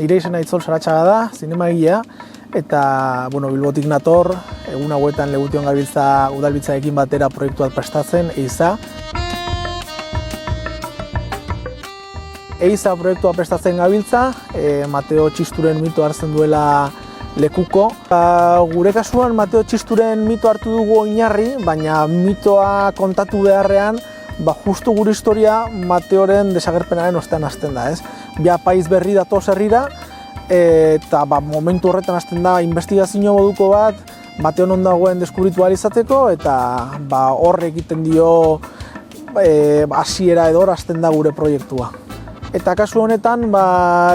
nire izena Itzol Saratxaga da, zinemagilea, eta Bilbotik nator, egun hauetan Legution gabiltza udalbiltzarekin batera proiektu bat prestatzen, EIZA. EIZA proiektua prestatzen gabiltza, Mateo Txisturen mito hartzen duela lekuko. Gure kasuan Mateo Txisturen mito hartu dugu oinarri, baina mitoa kontatu beharrean, justu gure historia Mateoren desagerpenaren ostean hasten da, ez? Bia paiz berri datoz herrira, eta momentu horretan hasten da investigazio moduko bat, Mateo non dagoen deskubritu ahal izateko, eta hor egiten dio hasiera edo hasten da gure proiektua. Eta kasu honetan,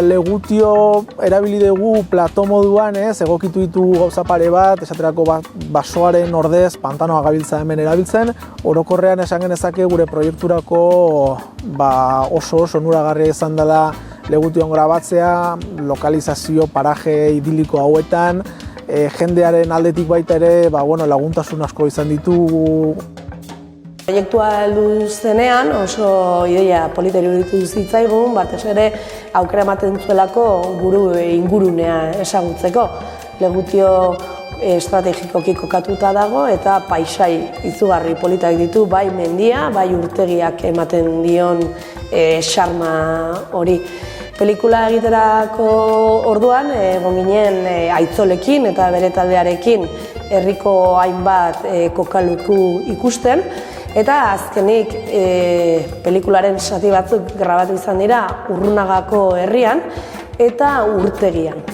Legutio erabili dugu plato moduan, egokitu ditugu gauza pare bat, esaterako basoaren ordez, pantanoa gabiltza hemen erabiltzen. Orokorrean esan genezake gure proiekturako oso onuragarria izan dela Legution grabatzea, lokalizazio, paraje idiliko hauetan, jendearen aldetik baita ere laguntasun asko izan ditugu. Proiektua heldu zenean oso ideia polita iruditu zitzaigun, batez ere aukera ematen zuelako ingurunea ezagutzeko. Legutio estrategikoki kokatuta dago eta paisai izugarri politak ditu, bai mendia, bai urtegiak ematen dion xarma hori. Pelikula egiterako orduan egon ginen Aitzolekin eta bere taldearekin herriko hainbat kokaluku ikusten, eta azkenik pelikularen zati batzuk grabatu izan dira Urrunagako herrian eta urtegian.